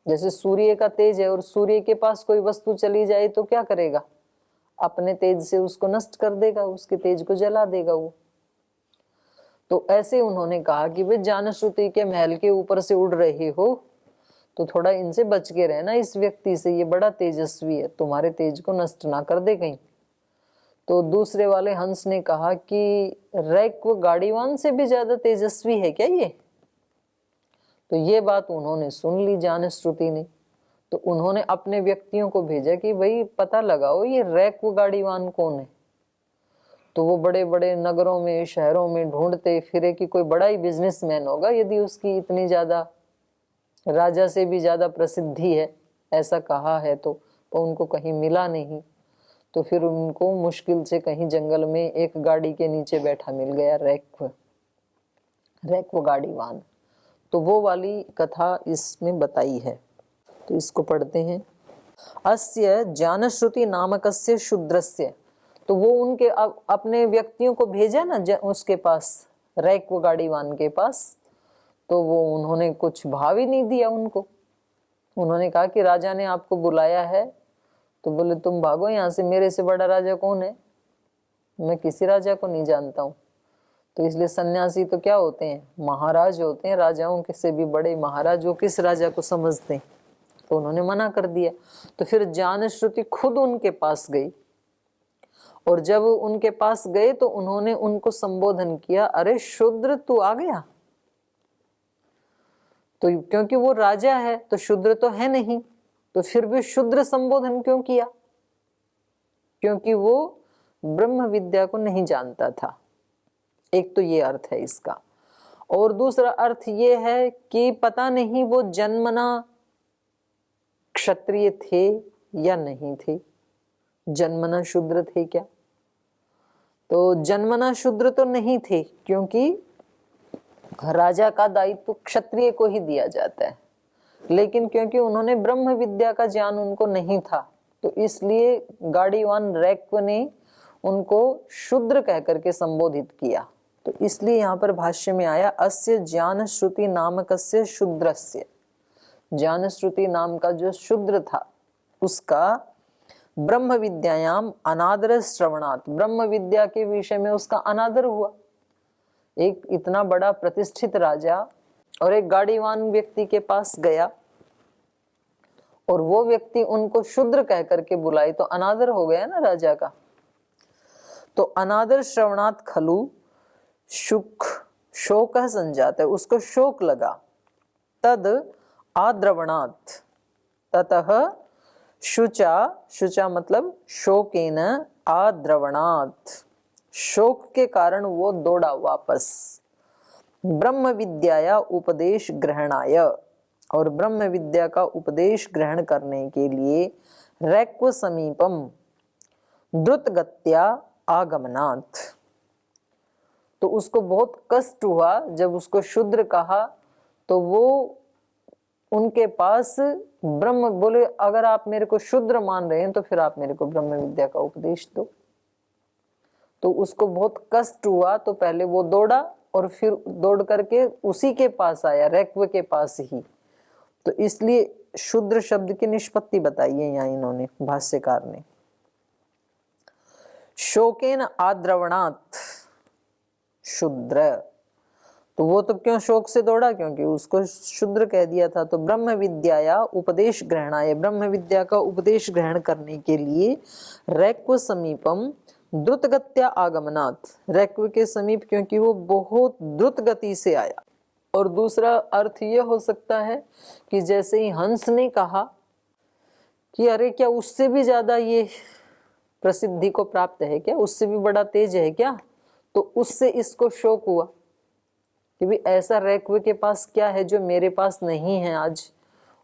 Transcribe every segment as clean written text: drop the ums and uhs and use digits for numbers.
जैसे सूर्य का तेज है और सूर्य के पास कोई वस्तु चली जाए तो क्या करेगा, अपने तेज से उसको नष्ट कर देगा, उसके तेज को जला देगा वो। तो ऐसे उन्होंने कहा कि वे जानश्रुति के महल के ऊपर से उड़ रहे हो तो थोड़ा इनसे बच के रहना, इस व्यक्ति से, ये बड़ा तेजस्वी है, तुम्हारे तेज को नष्ट ना कर दे कहीं। तो दूसरे वाले हंस ने कहा कि रैक्व गाड़ीवान से भी ज्यादा तेजस्वी है क्या ये? तो ये बात उन्होंने सुन ली जानश्रुति ने। तो उन्होंने अपने व्यक्तियों को भेजा कि भाई पता लगाओ ये रैक्व गाड़ीवान कौन है। तो वो बड़े बड़े नगरों में शहरों में ढूंढते फिरे कि कोई बड़ा ही बिजनेसमैन होगा, यदि उसकी इतनी ज्यादा, राजा से भी ज्यादा प्रसिद्धि है ऐसा कहा है तो उनको कहीं मिला नहीं। तो फिर उनको मुश्किल से कहीं जंगल में एक गाड़ी के नीचे बैठा मिल गया रैक्व गाड़ीवान। तो वो वाली कथा इसमें बताई है, तो इसको पढ़ते हैं। अस्य जानश्रुति नामकस्य शूद्रस्य, तो वो उनके अपने व्यक्तियों को भेजा ना उसके पास, रैक्व गाड़ीवान के पास। तो वो उन्होंने कुछ भाव ही नहीं दिया उनको। उन्होंने कहा कि राजा ने आपको बुलाया है। तो बोले तुम भागो यहाँ से, मेरे से बड़ा राजा कौन है, मैं किसी राजा को नहीं जानता हूँ। तो इसलिए सन्यासी तो क्या होते हैं, महाराज होते हैं, राजाओं के से भी बड़े महाराज, वो किस राजा को समझते हैं। तो उन्होंने मना कर दिया। तो फिर जानश्रुति खुद उनके पास गई, और जब उनके पास गए तो उन्होंने उनको संबोधन किया, अरे शूद्र तू आ गया। तो क्योंकि वो राजा है तो शूद्र तो है नहीं, तो फिर भी शूद्र संबोधन क्यों किया? क्योंकि वो ब्रह्म विद्या को नहीं जानता था। एक तो ये अर्थ है इसका। और दूसरा अर्थ ये है कि पता नहीं वो जन्मना क्षत्रिय थे या नहीं थे, जन्मना शूद्र थे क्या? तो जन्मना शूद्र तो नहीं थे, क्योंकि राजा का दायित्व क्षत्रिय को ही दिया जाता है। लेकिन क्योंकि उन्होंने ब्रह्म विद्या का ज्ञान उनको नहीं था, तो इसलिए गाड़ीवान रैक्व ने उनको शूद्र कह करके संबोधित किया। तो इसलिए यहाँ पर भाष्य में आया अस्य ज्ञान श्रुति नामकस्य शूद्रस्य, ज्ञान श्रुति नाम का जो शूद्र था उसका ब्रह्म विद्यायाम अनादर श्रवणात्, ब्रह्म विद्या के विषय में उसका अनादर हुआ। एक इतना बड़ा प्रतिष्ठित राजा और एक गाड़ीवान व्यक्ति के पास गया और वो व्यक्ति उनको शूद्र कह करके बुलाई, तो अनादर हो गया ना राजा का। तो अनादर श्रवणात् खलु शुक शोक संजात है, उसको शोक लगा। तद आद्रवणात्, ततः शुचा, शुचा मतलब शोकेन, आद्रवणात्, शोक के कारण वो दौड़ा वापस ब्रह्म विद्या उपदेश ग्रहणाय, और ब्रह्म विद्या का उपदेश ग्रहण करने के लिए रैक्व समीपम द्रुत गत्या आगमनात्। तो उसको बहुत कष्ट हुआ जब उसको शूद्र कहा, तो वो उनके पास ब्रह्म बोले, अगर आप मेरे को शूद्र मान रहे हैं तो फिर आप मेरे को ब्रह्म विद्या का उपदेश दो। तो उसको बहुत कष्ट हुआ, तो पहले वो दौड़ा और फिर दौड़ करके उसी के पास आया, रैक्व के पास ही। तो इसलिए शूद्र शब्द की निष्पत्ति बताई है यहाँ इन्होंने, भाष्यकार ने। शोकेन आद्रवणात् शूद्र, तो वो तो क्यों शोक से दौड़ा, क्योंकि उसको शूद्र कह दिया था। तो ब्रह्म विद्या उपदेश ग्रहणाय, ब्रह्म विद्या का उपदेश ग्रहण करने के लिए रैक्व समीपम द्रुत गत्या आगमनात्, रैक्व के समीप, क्योंकि वो बहुत द्रुत गति से आया। और दूसरा अर्थ ये हो सकता है कि जैसे ही हंस ने कहा कि अरे क्या उससे भी ज्यादा ये प्रसिद्धि को प्राप्त है क्या, उससे भी बड़ा तेज है क्या, तो उससे इसको शौक हुआ कि भी ऐसा रैक्व के पास क्या है जो मेरे पास नहीं है आज।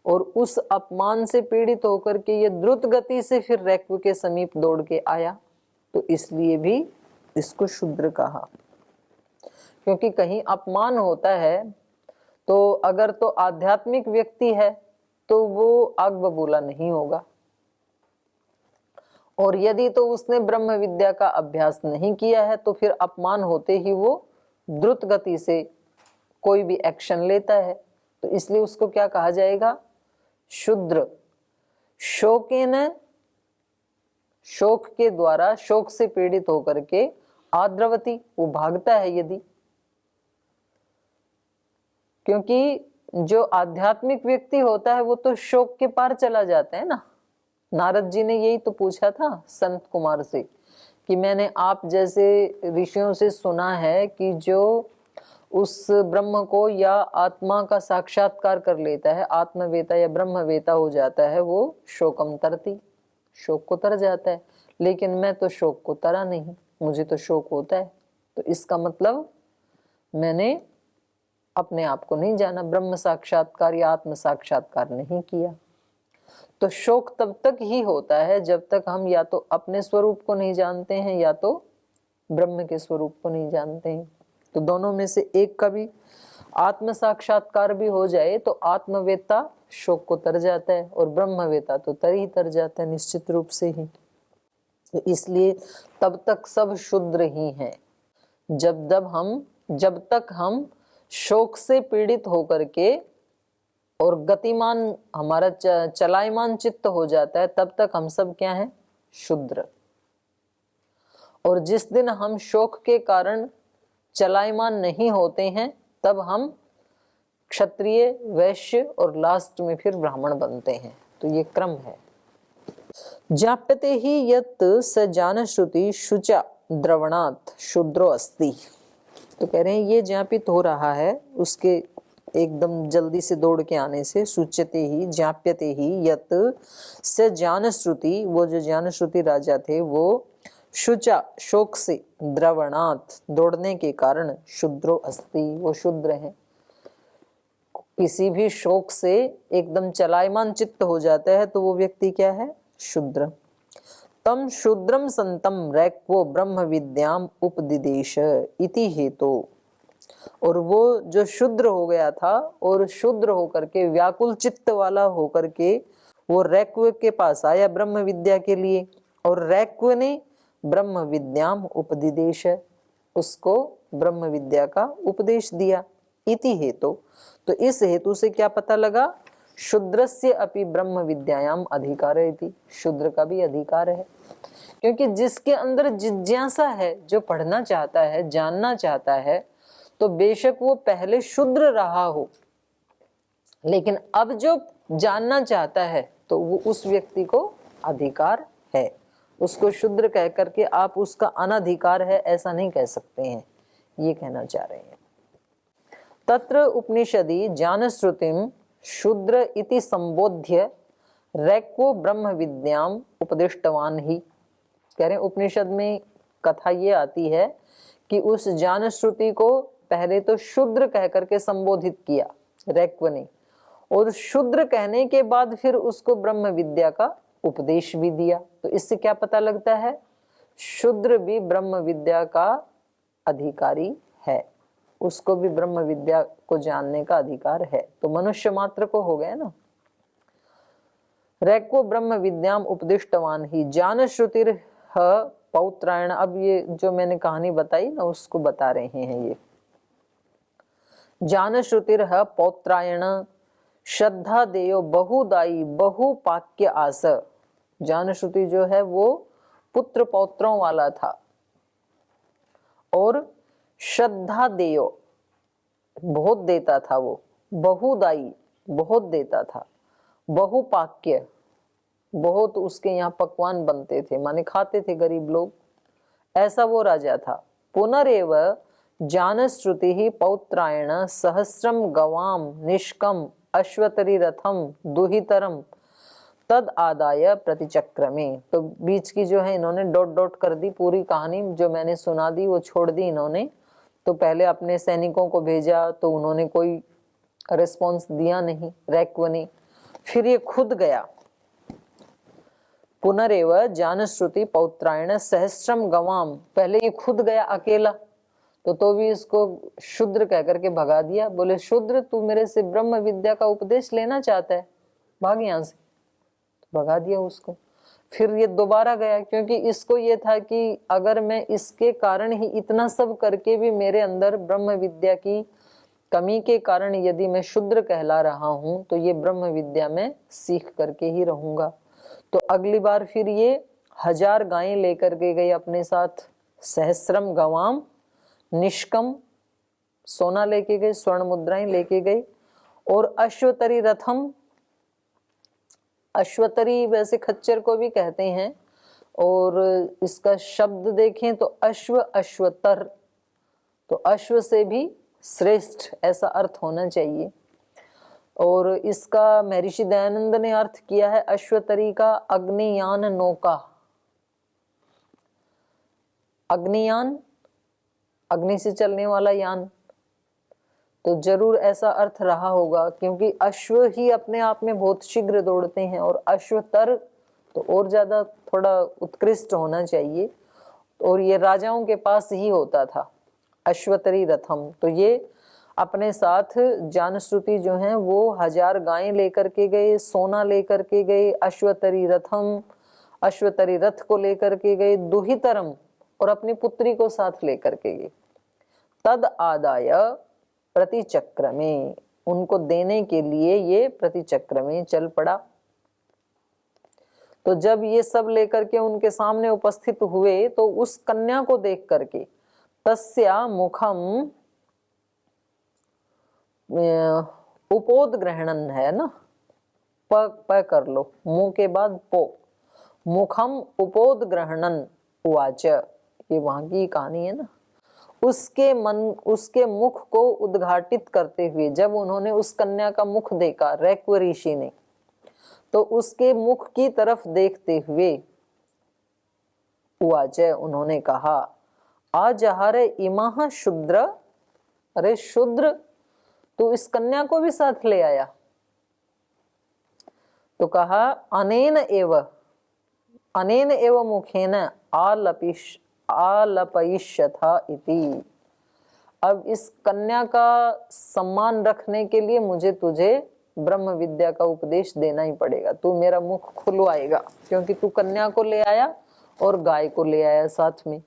और उस अपमान से पीड़ित होकर के ये द्रुत गति से फिर रैक्व के समीप दौड़ के आया, तो इसलिए भी इसको शूद्र कहा। क्योंकि कहीं अपमान होता है तो अगर तो आध्यात्मिक व्यक्ति है तो वो आग बबूला नहीं होगा, और यदि तो उसने ब्रह्म विद्या का अभ्यास नहीं किया है तो फिर अपमान होते ही वो द्रुत गति से कोई भी एक्शन लेता है। तो इसलिए उसको क्या कहा जाएगा, शूद्र शोकेन, शोक के द्वारा, शोक से पीड़ित होकर के, आद्रवती, वो भागता है यदि, क्योंकि जो आध्यात्मिक व्यक्ति होता है वो तो शोक के पार चला जाता है ना। नारद जी ने यही तो पूछा था संत कुमार से कि मैंने आप जैसे ऋषियों से सुना है कि जो उस ब्रह्म को या आत्मा का साक्षात्कार कर लेता है, आत्मवेता या ब्रह्मवेता हो जाता है, वो शोकम तरती, शोक को तर जाता है। लेकिन मैं तो शोक को तरा नहीं, मुझे तो शोक होता है। तो इसका मतलब मैंने अपने आप को नहीं जाना, ब्रह्म साक्षात्कार या आत्म साक्षात्कार नहीं किया। तो शोक तब तक ही होता है जब तक हम या तो अपने स्वरूप को नहीं जानते हैं या तो ब्रह्म के स्वरूप को नहीं जानते हैं। तो दोनों में से एक का भी आत्म साक्षात्कार भी हो जाए तो आत्मवेता शोक को तर जाता है और ब्रह्मवेता तो तर ही तर जाता है निश्चित रूप से ही। तो इसलिए तब तक सब शुद्र ही हैं जब तक हम शोक से पीड़ित होकर के और गतिमान, हमारा चलायमान चित्त हो जाता है, तब तक हम सब क्या हैं? शुद्र। और जिस दिन हम शोक के कारण चलायमान नहीं होते हैं तब हम क्षत्रिय, वैश्य और लास्ट में फिर ब्राह्मण बनते हैं। तो ये क्रम है। जाप्यते ही यत् स जानश्रुति शुचा द्रवणात् शूद्रो अस्ति। तो कह रहे हैं ये ज्ञापित हो रहा है उसके एकदम जल्दी से दौड़ के आने से। सुच्यते ही, ज्ञाप्यते ही यत् स जानश्रुति, वो जो जानश्रुति राजा थे वो शुचा, शोक से, द्रवणात्, दौड़ने के कारण, शूद्रो अस्ति, वो शूद्र है। किसी भी शोक से एकदम चलायमान चित्त हो जाता है तो वो व्यक्ति क्या है? शूद्र। तम शूद्रम संतम रैक्वो ब्रह्म विद्याम उपदिदेश इति हेतु। और वो जो शूद्र हो गया था और शूद्र होकर के, व्याकुल चित्त वाला होकर के वो रैक्व के पास आया ब्रह्म विद्या के लिए, और रैक्व ने ब्रह्म विद्याम उपदिदेश, उसको ब्रह्म विद्या का उपदेश दिया। इति हेतु, तो इस हेतु से क्या पता लगा? शूद्रस्य अपि ब्रह्म विद्यायाम अधिकार इति, शूद्र का भी अधिकार है। क्योंकि जिसके अंदर जिज्ञासा है, जो पढ़ना चाहता है, जानना चाहता है, तो बेशक वो पहले शूद्र रहा हो, लेकिन अब जो जानना चाहता है तो वो उस व्यक्ति को अधिकार है। उसको शूद्र कह करके आप उसका अनधिकार है ऐसा नहीं कह सकते हैं, ये कहना चाह रहे हैं। तत्र उपनिषदि जानश्रुतिम शूद्र इति संबोध्य रैक्वो ब्रह्म विद्याम उपदिष्टवान ही। कह रहे उपनिषद में कथा ये आती है कि उस जानश्रुति को पहले तो शूद्र कह करके संबोधित किया रैक्व ने, और शूद्र कहने के बाद फिर उसको ब्रह्म विद्या का उपदेश भी दिया। तो इससे क्या पता लगता है? शूद्र भी ब्रह्म विद्या का अधिकारी है, उसको भी ब्रह्म विद्या को जानने का अधिकार है। तो मनुष्य मात्र को हो गया ना। रैक्वो ब्रह्म विद्याम उपदिष्टवान ही जानश्रुतिर पौत्रायण। अब ये जो मैंने कहानी बताई ना उसको बता रहे हैं ये। जानश्रुतिर पौत्रायण श्रद्धा देयो बहुदाई बहुपाक्य आस। जानश्रुति जो है वो पुत्र पौत्रों वाला था, और श्रद्धा देयो बहुत देता था वो, बहुदाई बहुत देता था, बहुपाक्य बहुत उसके यहाँ पकवान बनते थे, माने खाते थे गरीब लोग, ऐसा वो राजा था। पुनरेव जानश्रुति ही पौत्रायण सहस्रम गवाम निष्कम अश्वतरी रथम दुहितरम तद आदाय प्रतिचक्रमे। तो बीच की जो है इन्होंने डॉट डॉट कर दी, पूरी कहानी जो मैंने सुना दी वो छोड़ दी इन्होंने। तो पहले अपने सैनिकों को भेजा तो उन्होंने कोई रिस्पॉन्स दिया नहीं रैक्व ने, फिर ये खुद गया। पुनरेव जानश्रुति पौत्रायण सहस्रम गवाम, पहले ये खुद गया अकेला, तो भी इसको शूद्र कह करके भगा दिया। बोले शूद्र तू मेरे से ब्रह्म विद्या का उपदेश लेना चाहता है, भाग यहाँ से, तो भगा दिया उसको। फिर ये दोबारा गया, क्योंकि इसको ये था कि अगर मैं इसके कारण ही इतना सब करके भी मेरे अंदर ब्रह्म विद्या की कमी के कारण यदि मैं शूद्र कहला रहा हूं तो ये ब्रह्म विद्या में सीख करके ही रहूंगा। तो अगली बार फिर ये 1000 गायें लेकर के गए अपने साथ, सहस्रम गवाम निष्कम, सोना लेके गए, स्वर्ण मुद्राएं लेके गए, और अश्वतरी रथम, अश्वतरी वैसे खच्चर को भी कहते हैं, और इसका शब्द देखें तो अश्व अश्वतर, तो अश्व से भी श्रेष्ठ ऐसा अर्थ होना चाहिए। और इसका महर्षि दयानंद ने अर्थ किया है अश्वतरी का अग्नियान नौका। अग्नियान, अग्नि से चलने वाला यान, तो जरूर ऐसा अर्थ रहा होगा, क्योंकि अश्व ही अपने आप में बहुत शीघ्र दौड़ते हैं, और अश्वतर तो और ज्यादा थोड़ा उत्कृष्ट होना चाहिए, और ये राजाओं के पास ही होता था अश्वतरी रथम। तो ये अपने साथ जानश्रुति जो है वो 1000 गायें लेकर के गए, सोना लेकर के गए, अश्वतरी रथम, अश्वतरी रथ को लेकर के गए, दुहितरम, और अपनी पुत्री को साथ लेकर के गए। तद आदाय प्रतिचक्र में, उनको देने के लिए ये प्रतिचक्र में चल पड़ा। तो जब ये सब लेकर के उनके सामने उपस्थित हुए तो उस कन्या को देख करके, तस्या मुखम उपोदग्रहणन है ना, प कर लो, मुंह के बाद पो, मुखम उपोदग्रहणन उवाच, ये वहां की कहानी है ना। उसके मुख को उद्घाटित करते हुए, जब उन्होंने उस कन्या का मुख देखा रैक्व ऋषि ने, तो उसके मुख की तरफ देखते हुए उवाच, उन्होंने कहा, आजहारे इमाह शूद्र, अरे शूद्र तू इस कन्या को भी साथ ले आया। तो कहा, अनेन एव मुखेन आलपयिष्यथा इति। अब इस कन्या का सम्मान रखने के लिए मुझे तुझे ब्रह्म विद्या का उपदेश देना ही पड़ेगा, तू मेरा मुख खुलवाएगा, क्योंकि तू कन्या को ले आया और गाय को ले आया साथ में।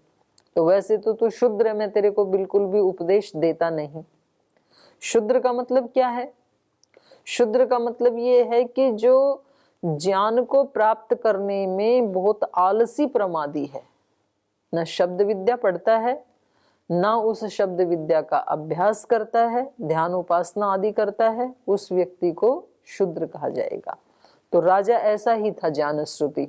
तो वैसे तो तू शूद्र है, मैं तेरे को बिल्कुल भी उपदेश देता नहीं। शूद्र का मतलब क्या है? शूद्र का मतलब ये है कि जो ज्ञान को प्राप्त करने में बहुत आलसी प्रमादी है, न शब्द विद्या पढ़ता है, ना उस शब्द विद्या का अभ्यास करता है, ध्यान उपासना आदि करता है, उस व्यक्ति को शूद्र कहा जाएगा। तो राजा ऐसा ही था जानश्रुति,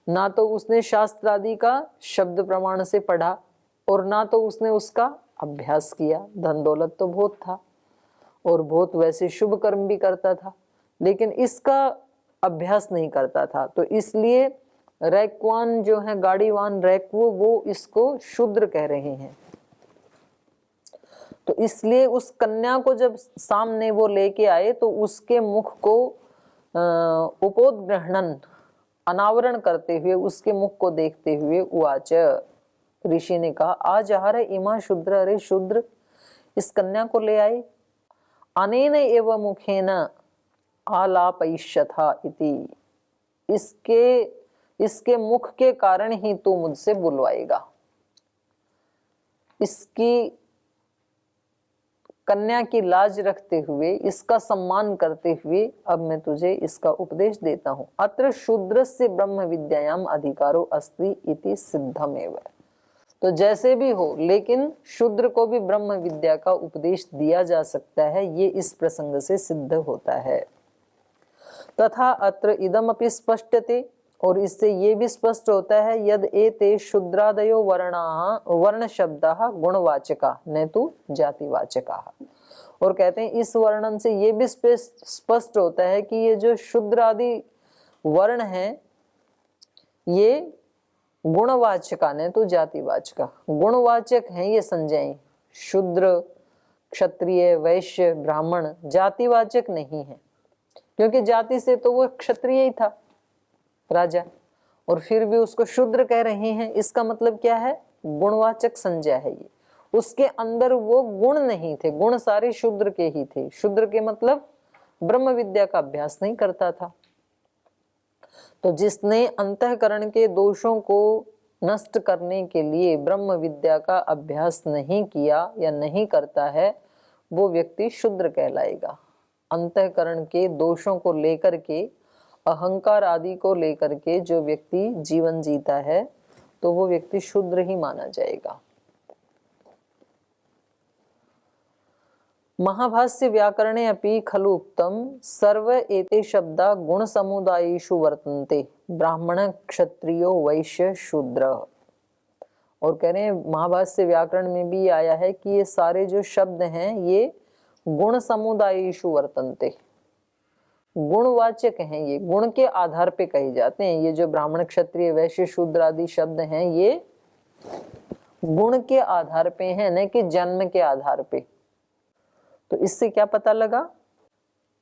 ना तो उसने शास्त्र आदि का शब्द प्रमाण से पढ़ा और ना तो उसने उसका अभ्यास किया। धन दौलत तो बहुत था और बहुत वैसे शुभ कर्म भी करता था, लेकिन इसका अभ्यास नहीं करता था। तो इसलिए रैक्वान जो है, गाड़ीवान रैक्व, वो इसको शूद्र कह रहे हैं। तो इसलिए उस कन्या को जब सामने वो लेके आए तो उसके मुख को उपोदग्रहणन, अनावरण करते हुए, उसके मुख को देखते हुए उवाच, ऋषि ने कहा, आजहारे इमा शूद्र, अरे शूद्र इस कन्या को ले आए, अनेन एव मुखेन आलापयिष्यथा इति, इसके मुख के कारण ही तू मुझसे बुलवाएगा। इसकी कन्या की लाज रखते हुए, इसका सम्मान करते हुए अब मैं तुझे इसका उपदेश देता हूं। अत्र शूद्रस्य ब्रह्म विद्यायाम अधिकारो अस्ति इति सिद्धमेव। तो जैसे भी हो, लेकिन शूद्र को भी ब्रह्म विद्या का उपदेश दिया जा सकता है, ये इस प्रसंग से सिद्ध होता है। तथा अत्र इदमपि स्पष्टते, और इससे ये भी स्पष्ट होता है, यद एते शूद्रादयो वर्ण शब्दाः गुणवाचका न तु जातिवाचका। और कहते हैं इस वर्णन से ये भी स्पष्ट होता है कि ये जो शूद्र आदि वर्ण है ये गुणवाचका न तु जातिवाचका, गुणवाचक हैं ये संज्ञाएं। शूद्र, क्षत्रिय, वैश्य, ब्राह्मण जातिवाचक नहीं है, क्योंकि जाति से तो वो क्षत्रिय ही था राजा, और फिर भी उसको शूद्र कह रहे हैं। इसका मतलब क्या है? गुणवाचक संज्ञा है ये। उसके अंदर वो गुण नहीं थे, गुण सारे शूद्र के ही थे। शूद्र के मतलब ब्रह्म विद्या का अभ्यास नहीं करता था। तो जिसने अंतःकरण के दोषों को नष्ट करने के लिए ब्रह्म विद्या का अभ्यास नहीं किया या नहीं करता है, वो व्यक्ति शूद्र कहलाएगा। अंतःकरण के दोषों को लेकर के, अहंकार आदि को लेकर के जो व्यक्ति जीवन जीता है तो वो व्यक्ति शूद्र ही माना जाएगा। महाभाष्य व्याकरणे अपि खलु उक्तम सर्व एते शब्दा गुण समुदायेषु वर्तन्ते ब्राह्मण क्षत्रियो वैश्य शूद्र। और कह रहे हैं महाभाष्य व्याकरण में भी आया है कि ये सारे जो शब्द हैं ये गुण समुदायेषु वर्तन्ते, गुणवाचक हैं, ये गुण के आधार पे कहे जाते हैं। ये जो ब्राह्मण क्षत्रिय वैश्य शूद्र आदि शब्द हैं ये गुण के आधार पे हैं, न कि जन्म के आधार पे। तो इससे क्या पता लगा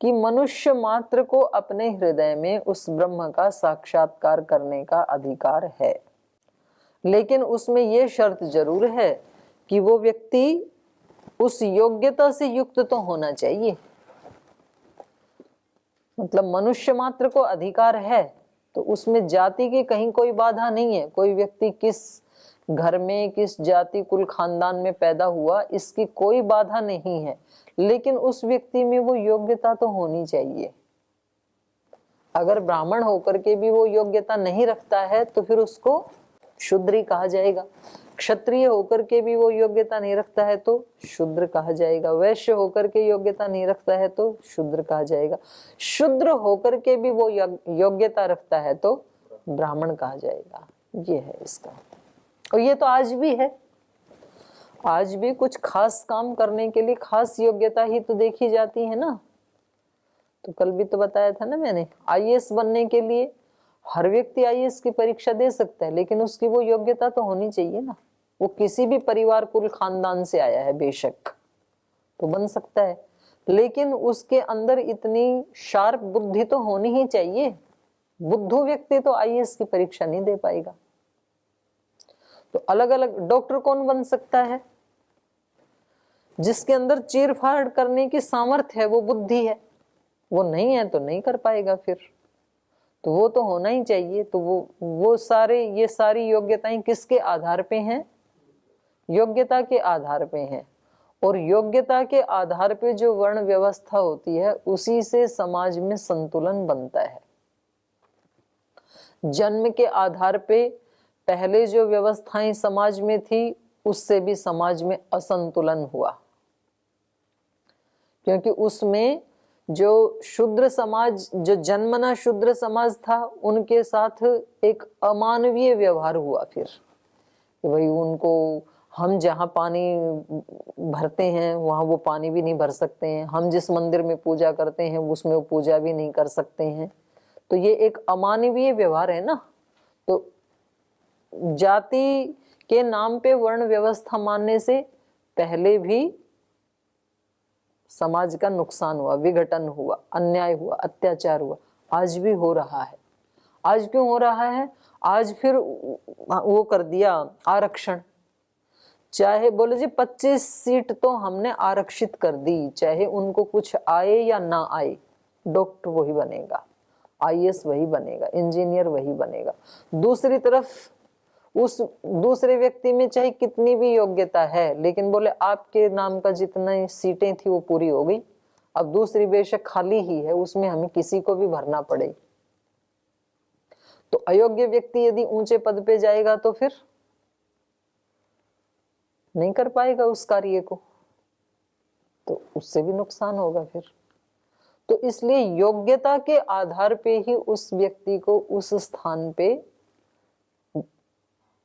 कि मनुष्य मात्र को अपने हृदय में उस ब्रह्म का साक्षात्कार करने का अधिकार है, लेकिन उसमें यह शर्त जरूर है कि वो व्यक्ति उस योग्यता से युक्त तो होना चाहिए। मतलब मनुष्य मात्र को अधिकार है तो उसमें जाति की कहीं कोई बाधा नहीं है। कोई व्यक्ति किस घर में, किस जाति कुल खानदान में पैदा हुआ, इसकी कोई बाधा नहीं है, लेकिन उस व्यक्ति में वो योग्यता तो होनी चाहिए। अगर ब्राह्मण होकर के भी वो योग्यता नहीं रखता है तो फिर उसको शूद्र कहा जाएगा। क्षत्रिय होकर के भी वो योग्यता नहीं रखता है तो शूद्र कहा जाएगा। वैश्य होकर के योग्यता नहीं रखता है तो शूद्र कहा जाएगा। शूद्र होकर के भी वो योग्यता रखता है तो ब्राह्मण कहा जाएगा। ये है इसका। और ये तो आज भी है। आज भी कुछ खास काम करने के लिए खास योग्यता ही तो देखी जाती है ना। तो कल भी तो बताया था ना मैंने, आईएएस बनने के लिए हर व्यक्ति आईएएस की परीक्षा दे सकता है, लेकिन उसकी वो योग्यता तो होनी चाहिए ना। वो किसी भी परिवार कुल खानदान से आया है बेशक तो बन सकता है, लेकिन उसके अंदर इतनी शार्प बुद्धि तो होनी ही चाहिए। बुद्धू व्यक्ति तो आईएएस की परीक्षा नहीं दे पाएगा। तो अलग अलग डॉक्टर कौन बन सकता है? जिसके अंदर चीर-फाड़ करने की सामर्थ्य है, वो बुद्धि है। वो नहीं है तो नहीं कर पाएगा फिर। तो वो तो होना ही चाहिए। तो ये सारी योग्यताएं किसके आधार पे हैं? योग्यता के आधार पे हैं। और योग्यता के आधार पे जो वर्ण व्यवस्था होती है उसी से समाज में संतुलन बनता है। जन्म के आधार पे पहले जो व्यवस्थाएं समाज में थी उससे भी समाज में असंतुलन हुआ, क्योंकि उसमें जो शूद्र समाज, जो जन्मना शूद्र समाज था, उनके साथ एक अमानवीय व्यवहार हुआ। फिर कि भाई उनको, हम जहाँ पानी भरते हैं वहां वो पानी भी नहीं भर सकते हैं, हम जिस मंदिर में पूजा करते हैं उसमें वो पूजा भी नहीं कर सकते हैं। तो ये एक अमानवीय व्यवहार है ना। तो जाति के नाम पे वर्ण व्यवस्था मानने से पहले भी समाज का नुकसान हुआ, विघटन हुआ, अन्याय हुआ, अत्याचार हुआ। आज भी हो रहा है। आज क्यों हो रहा है? आज फिर वो कर दिया आरक्षण। चाहे बोले जी 25 सीट तो हमने आरक्षित कर दी, चाहे उनको कुछ आए या ना आए, डॉक्टर वही बनेगा, आईएएस वही बनेगा, इंजीनियर वही बनेगा। दूसरी तरफ उस दूसरे व्यक्ति में चाहे कितनी भी योग्यता है, लेकिन बोले आपके नाम का जितनी सीटें थी वो पूरी हो गई, अब दूसरी बेशक खाली ही है, उसमें हमें किसी को भी भरना पड़े। तो अयोग्य व्यक्ति यदि ऊंचे पद पे जाएगा तो फिर नहीं कर पाएगा उस कार्य को, तो उससे भी नुकसान होगा फिर। तो इसलिए योग्यता के आधार पे ही उस व्यक्ति को उस स्थान पे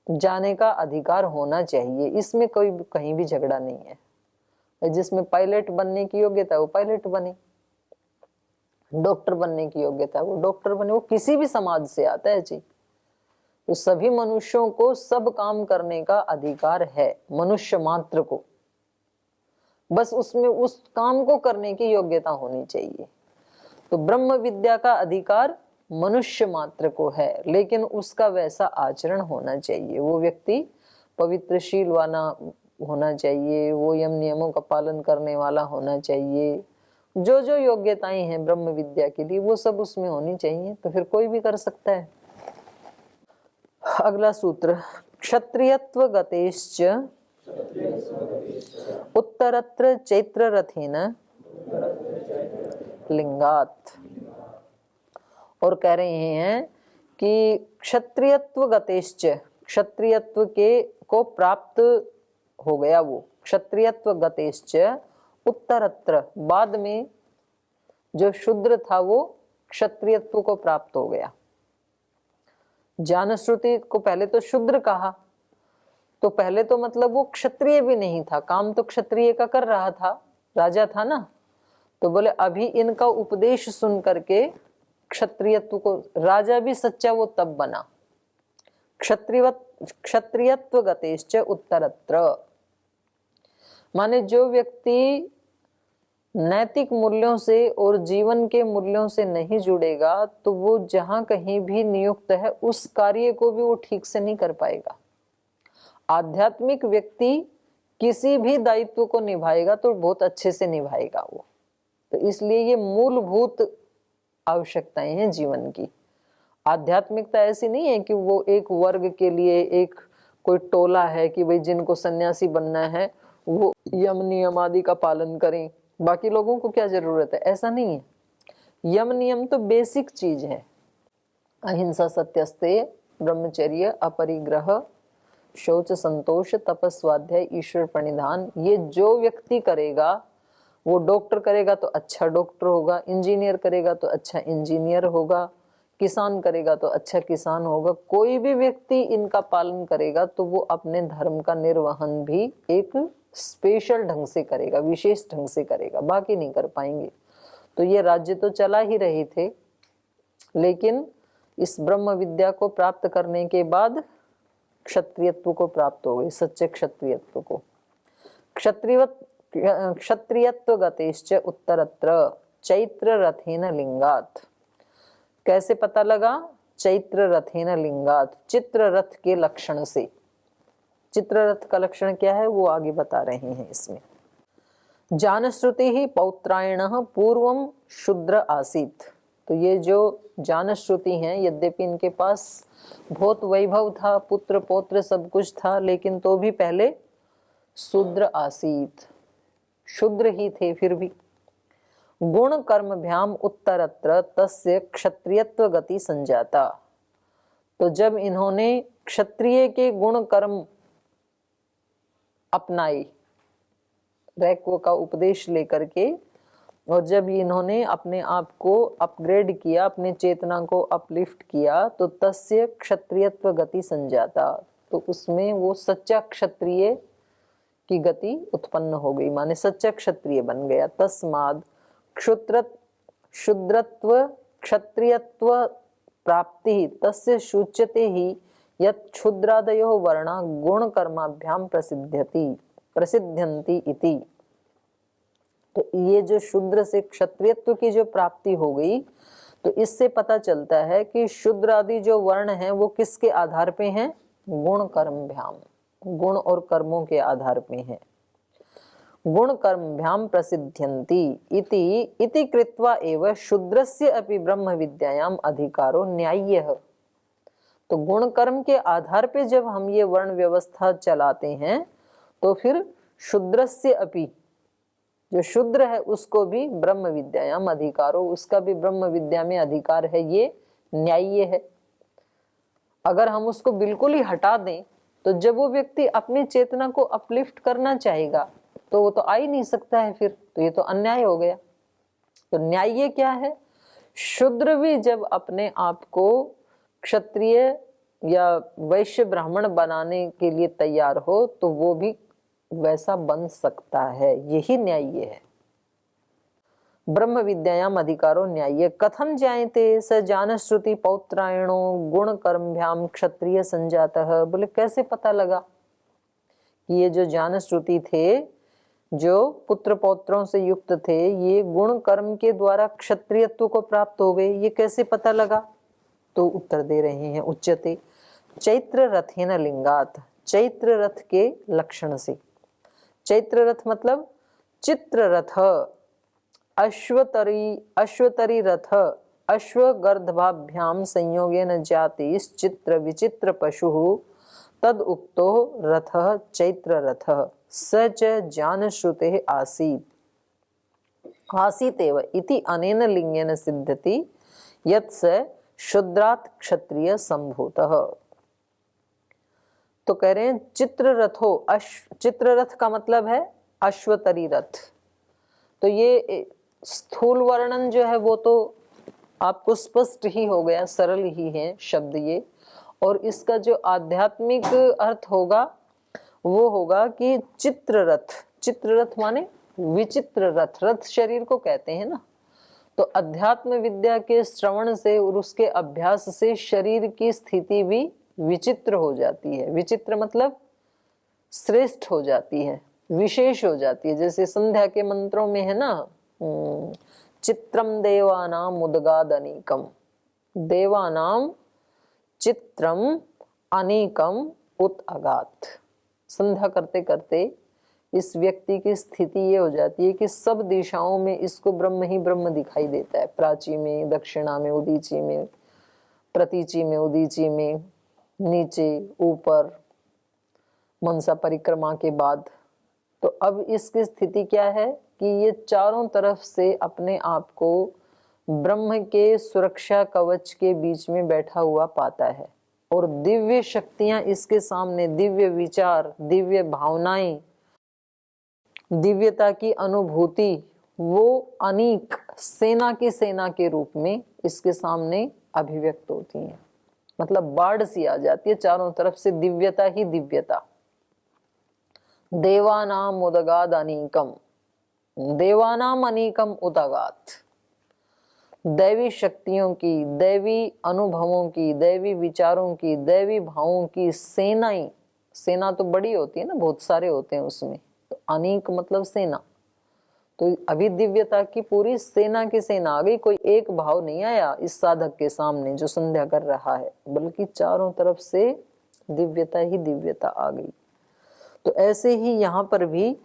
जाने का अधिकार होना चाहिए। इसमें कोई कहीं भी झगड़ा नहीं है। जिसमें पायलट बनने की योग्यता है वो पायलट बने, डॉक्टर बनने की योग्यता है वो डॉक्टर बने, वो किसी भी समाज से आता है जी। तो सभी मनुष्यों को सब काम करने का अधिकार है, मनुष्य मात्र को। बस उसमें उस काम को करने की योग्यता होनी चाहिए। तो ब्रह्म विद्या का अधिकार मनुष्य मात्र को है, लेकिन उसका वैसा आचरण होना चाहिए। वो व्यक्ति पवित्रशीलवाना होना चाहिए, वो यम नियमों का पालन करने वाला होना चाहिए। जो जो योग्यताएं हैं ब्रह्म विद्या के लिए वो सब उसमें होनी चाहिए, तो फिर कोई भी कर सकता है। अगला सूत्र, क्षत्रियत्व गतेश्च उत्तरत्र चैत्र रथेन लिंगात। और कह रहे हैं कि क्षत्रियत्व गतेश्च, क्षत्रियत्व के को प्राप्त हो गया वो, क्षत्रियत्व गतेश्च उत्तरत्र, बाद में जो शूद्र था वो क्षत्रियत्व को प्राप्त हो गया। जानश्रुति को पहले तो शूद्र कहा, तो पहले तो मतलब वो क्षत्रिय भी नहीं था, काम तो क्षत्रिय का कर रहा था, राजा था ना। तो बोले अभी इनका उपदेश सुन करके क्षत्रियत्व को, राजा भी सच्चा वो तब बना। क्षत्रियत्व गतेश्च उत्तरत्र, माने जो व्यक्ति नैतिक मूल्यों से और जीवन के मूल्यों से नहीं जुड़ेगा तो वो जहां कहीं भी नियुक्त है उस कार्य को भी वो ठीक से नहीं कर पाएगा। आध्यात्मिक व्यक्ति किसी भी दायित्व को निभाएगा तो बहुत अच्छे से निभाएगा वो। तो इसलिए ये मूलभूत आवश्यकताएं हैं जीवन की। आध्यात्मिकता ऐसी नहीं है कि वो एक वर्ग के लिए एक कोई टोला है कि भाई जिनको सन्यासी बनना है वो यम नियम आदि का पालन करें, बाकी लोगों को क्या जरूरत है, ऐसा नहीं है। यम नियम तो बेसिक चीज है। अहिंसा, सत्यस्तेय, ब्रह्मचर्य, अपरिग्रह, शौच, संतोष, तपस, स्वाध्याय, ईश्वर प्रणिधान, ये जो व्यक्ति करेगा, वो डॉक्टर करेगा तो अच्छा डॉक्टर होगा, इंजीनियर करेगा तो अच्छा इंजीनियर होगा, किसान करेगा तो अच्छा किसान होगा। कोई भी व्यक्ति इनका पालन करेगा तो वो अपने धर्म का निर्वहन भी एक स्पेशल ढंग से करेगा, विशेष ढंग से करेगा, बाकी नहीं कर पाएंगे। तो ये राज्य तो चला ही रहे थे, लेकिन इस ब्रह्म विद्या को प्राप्त करने के बाद क्षत्रियत्व को प्राप्त हो गई, सच्चे क्षत्रियत्व को। क्षत्रियत्व गतेश्च उत्तरत्र चैत्र रथेन लिंगात। कैसे पता लगा? चैत्र रथेन लिंगात, चित्र रथ के लक्षण से। चित्र रथ का लक्षण क्या है वो आगे बता रहे हैं इसमें। जानश्रुति ही पौत्रायण पूर्वम शूद्र आसीत। तो ये जो जानश्रुति हैं, यद्यपि इनके पास बहुत वैभव था, पुत्र पौत्र सब कुछ था, लेकिन तो भी पहले शूद्र आसीत, शूद्र ही थे। फिर भी गुण कर्म भ्याम उत्तरत्र तस्य क्षत्रियत्व गति संजाता। तो जब इन्होंने क्षत्रिय के गुण कर्म अपनाई, रैक्व का उपदेश लेकर के, और जब इन्होंने अपने आप को अपग्रेड किया, अपने चेतना को अपलिफ्ट किया, तो तस्य क्षत्रियत्व गति संजाता। तो उसमें वो सच्चा क्षत्रिय की गति उत्पन्न हो गई, माने सच्चा क्षत्रिय बन गया। तस्माद शूद्रत्व क्षत्रियत्व प्राप्ति तस्य सूच्यते ही यत् क्षुद्रादयो वर्णा गुण कर्माभ्याम प्रसिद्ध्यन्ति इति। तो ये जो शूद्र से क्षत्रियत्व की जो प्राप्ति हो गई, तो इससे पता चलता है कि शूद्र आदि जो वर्ण हैं वो किसके आधार पे हैं? गुण कर्मभ्याम, गुण और कर्मों के आधार पे हैं। गुण कर्मभ्याम प्रसिद्ध्यन्ति इति कृत्वा एव शूद्रस्य अपि ब्रह्म विद्यायाम अधिकारो न्याय्यः। तो गुण कर्म के आधार पे जब हम ये वर्ण व्यवस्था चलाते हैं तो फिर शूद्रस्य अपि, जो शूद्र है उसको भी ब्रह्म विद्यायाम अधिकारो, उसका भी ब्रह्म विद्या में अधिकार है, ये न्याय्य है। अगर हम उसको बिल्कुल ही हटा दें तो जब वो व्यक्ति अपनी चेतना को अपलिफ्ट करना चाहेगा तो वो तो आ ही नहीं सकता है फिर, तो ये तो अन्याय हो गया। तो न्याय क्या है? शूद्र भी जब अपने आप को क्षत्रिय या वैश्य ब्राह्मण बनाने के लिए तैयार हो तो वो भी वैसा बन सकता है, यही न्याय है। ब्रह्म विद्यायाम अधिकारो न्याय कथम जायते स जानश्रुति पौत्रायणो गुण कर्मभ्याम क्षत्रिय संजातः। बोले कैसे पता लगा कि ये जो जानश्रुति थे, जो पुत्र पौत्रों से युक्त थे, ये गुण कर्म के द्वारा क्षत्रियत्व को प्राप्त हो गए, ये कैसे पता लगा? तो उत्तर दे रहे हैं, उच्यते चैत्र रथेन लिंगात, चैत्र रथ के लक्षण से। चैत्र रथ मतलब चित्र रथ, अश्वतरी रथ, अश्वगर्दभाभ्याम संयोगेन जाति चित्र विचित्र पशु तद उक्तो रथः चैत्र रथः स च ज्ञानश्रुतेः आसीतेव इति अनेन लिंगेन सिद्ध्यति यत् स शूद्रात् क्षत्रिय संभूतः। तो कह रहे हैं चित्ररथो, चित्ररथ का मतलब है अश्वतरी रथ। तो ये स्थूल वर्णन जो है वो तो आपको स्पष्ट ही हो गया, सरल ही है शब्द ये। और इसका जो आध्यात्मिक अर्थ होगा वो होगा कि चित्ररथ, चित्ररथ माने विचित्र रथ, रथ शरीर को कहते हैं ना। तो अध्यात्म विद्या के श्रवण से और उसके अभ्यास से शरीर की स्थिति भी विचित्र हो जाती है। विचित्र मतलब श्रेष्ठ हो जाती है, विशेष हो जाती है। जैसे संध्या के मंत्रों में है ना, चित्रम देवानाम उदगाद अनीकम, देवानाम चित्रम अनीकम उत अगात। संध्या करते करते इस व्यक्ति की स्थिति ये हो जाती है कि सब दिशाओं में इसको ब्रह्म ही ब्रह्म दिखाई देता है। प्राची में, दक्षिणा में, उदीची में, प्रतीची में, उदीची में, नीचे, ऊपर, मनसा परिक्रमा के बाद। तो अब इसकी स्थिति क्या है कि ये चारों तरफ से अपने आप को ब्रह्म के सुरक्षा कवच के बीच में बैठा हुआ पाता है। और दिव्य शक्तियां इसके सामने, दिव्य विचार, दिव्य भावनाएं, दिव्यता की अनुभूति, वो अनेक सेना की सेना के रूप में इसके सामने अभिव्यक्त होती हैं। मतलब बाढ़ सी आ जाती है चारों तरफ से, दिव्यता ही दिव्यता। देवानाम उदगाद अनीकम, देवानाम अनीकम उदगात। दैवी शक्तियों की, दैवी अनुभवों की, दैवी विचारों की, दैवी भावों की सेनाएं, सेना तो बड़ी होती है ना, बहुत सारे होते हैं उसमें। तो अनेक मतलब सेना। तो अभी दिव्यता की पूरी सेना की सेना आ गई। कोई एक भाव नहीं आया इस साधक के सामने जो संध्या कर रहा है, बल्कि चारों तरफ से दिव्यता ही दिव्यता आ गई। तो ऐसे ही यहाँ पर भी,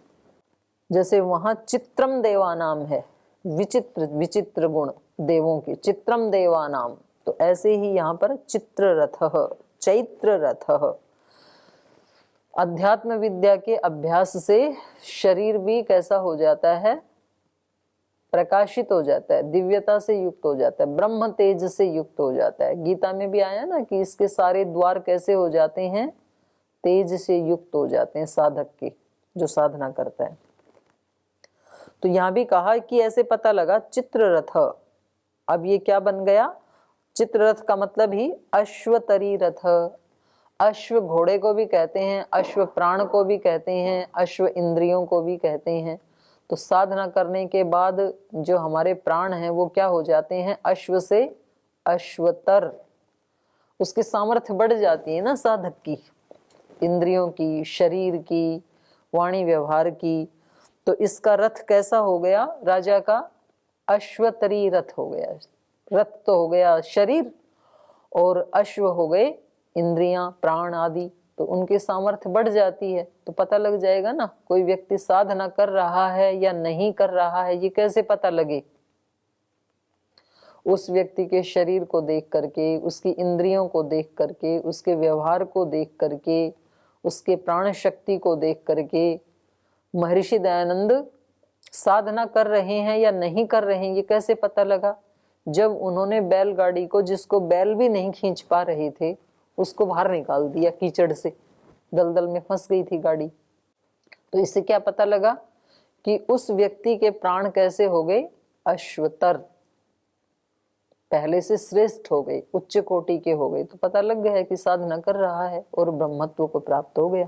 जैसे वहां चित्रम देवानाम है, विचित्र विचित्र गुण देवों की, चित्रम देवानाम। तो ऐसे ही यहाँ पर चित्ररथः चैत्र रथः, अध्यात्म विद्या के अभ्यास से शरीर भी कैसा हो जाता है, प्रकाशित हो जाता है, दिव्यता से युक्त हो जाता है, ब्रह्म तेज से युक्त हो जाता है। गीता में भी आया ना कि इसके सारे द्वार कैसे हो जाते हैं, तेज से युक्त हो जाते हैं साधक के, जो साधना करता है। तो यहां भी कहा कि ऐसे पता लगा चित्ररथ। अब ये क्या बन गया, चित्ररथ का मतलब ही अश्वतरी रथ। अश्व घोड़े को भी कहते हैं, अश्व प्राण को भी कहते हैं, अश्व इंद्रियों को भी कहते हैं। तो साधना करने के बाद जो हमारे प्राण हैं वो क्या हो जाते हैं, अश्व से अश्वतर। उसकी सामर्थ्य बढ़ जाती है ना साधक की, इंद्रियों की, शरीर की, वाणी व्यवहार की। तो इसका रथ कैसा हो गया राजा का, अश्वतरी रथ हो गया। रथ तो हो गया शरीर और अश्व हो गए इंद्रियां, प्राण आदि। तो उनकी सामर्थ्य बढ़ जाती है। तो पता लग जाएगा ना कोई व्यक्ति साधना कर रहा है या नहीं कर रहा है, ये कैसे पता लगे। उस व्यक्ति के शरीर को देख करके, उसकी इंद्रियों को देख करके, उसके व्यवहार को देख करके, उसके प्राण शक्ति को देख करके महर्षि दयानंद साधना कर रहे हैं या नहीं कर रहे हैं, ये कैसे पता लगा। जब उन्होंने बैलगाड़ी को, जिसको बैल भी नहीं खींच पा रहे थे, उसको बाहर निकाल दिया कीचड़ से, दलदल में फंस गई थी गाड़ी। तो इससे क्या पता लगा कि उस व्यक्ति के प्राण कैसे हो गए, अश्वतर, पहले से श्रेष्ठ हो गए, उच्च कोटि के हो गए। तो पता लग गया है कि साधना कर रहा है और ब्रह्मत्व को प्राप्त हो गया,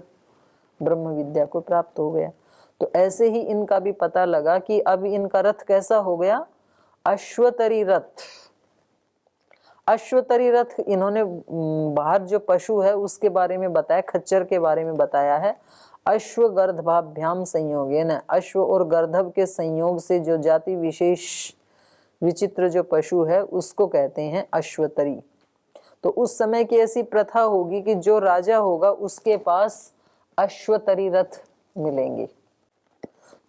ब्रह्म विद्या को प्राप्त हो गया। तो ऐसे ही इनका भी पता लगा कि अब इनका रथ कैसा हो गया, अश्वतरी रथ। अश्वतरी रथ इन्होंने बाहर जो पशु है उसके बारे में बताया, खच्चर के बारे में बताया है। अश्व गर्दभाभ्याम संयोगेन, अश्व और गर्दभ के संयोग से जो जाति विशेष विचित्र जो पशु है उसको कहते हैं अश्वतरी। तो उस समय की ऐसी प्रथा होगी कि जो राजा होगा उसके पास अश्वतरी रथ मिलेंगे।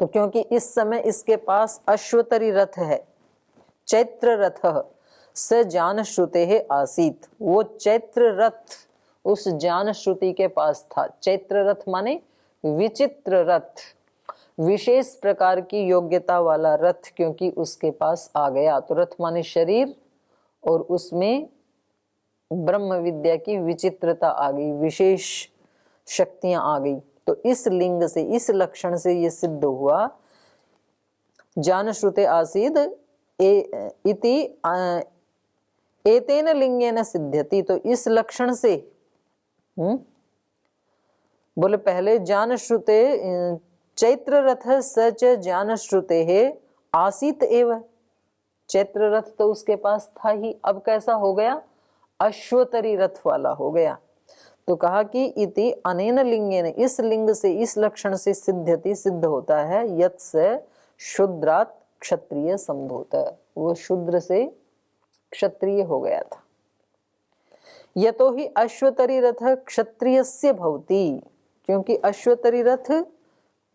तो क्योंकि इस समय इसके पास अश्वतरी रथ है, चैत्र रथ स जान श्रुते है आसीत, वो चैत्र रथ उस ज्ञान श्रुति के पास था। चैत्र रथ माने विचित्र रथ, विशेष प्रकार की योग्यता वाला रथ, क्योंकि उसके पास आ गया। तो रथ माने शरीर, और उसमें ब्रह्म विद्या की विचित्रता आ गई, विशेष शक्तियां आ गई। तो इस लिंग से, इस लक्षण से ये सिद्ध हुआ, ज्ञान श्रुते आसीद इति एतेन लिंगेन सिद्ध्यति। तो इस लक्षण से बोले पहले ज्ञान श्रुते चैत्र रथ सच ज्ञान श्रुते है आसीत एव। चैत्र रथ तो उसके पास था ही, अब कैसा हो गया? अश्वतरी रथ वाला हो गया। तो कहा कि इति अनेन लिंगेन, इस लिंग से, इस लक्षण से सिद्ध्यति, सिद्ध होता है, यत् से शूद्रात् क्षत्रिय संभूत, वो शूद्र से क्षत्रिय हो गया था। यतो ही अश्वतरी रथ क्षत्रियस्य भवति, क्योंकि अश्वतरी रथ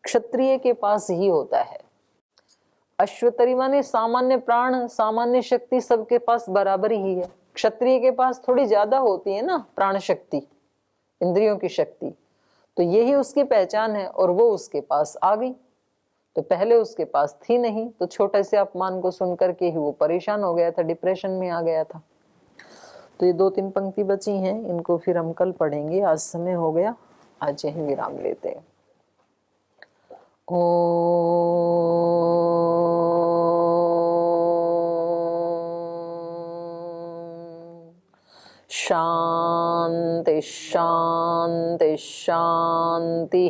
क्षत्रिय के पास ही होता है। अश्वतरी माने सामान्य प्राण, सामान्य शक्ति सबके पास बराबर ही है। क्षत्रिय के पास थोड़ी ज्यादा होती है ना प्राण शक्ति, इंद्रियों की शक्ति, तो यही उसकी पहचान है, और वो उसके पास आ गई। तो पहले उसके पास थी नहीं, तो छोटे से अपमान को सुनकर के ही वो परेशान हो गया था, डिप्रेशन में आ गया था। तो ये 2-3 पंक्ति बची हैं, इनको फिर हम कल पढ़ेंगे। आज समय हो गया, आज यहीं विराम लेते हैं। शांति शांति शांति।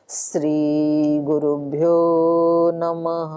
श्री गुरुभ्यो नमः।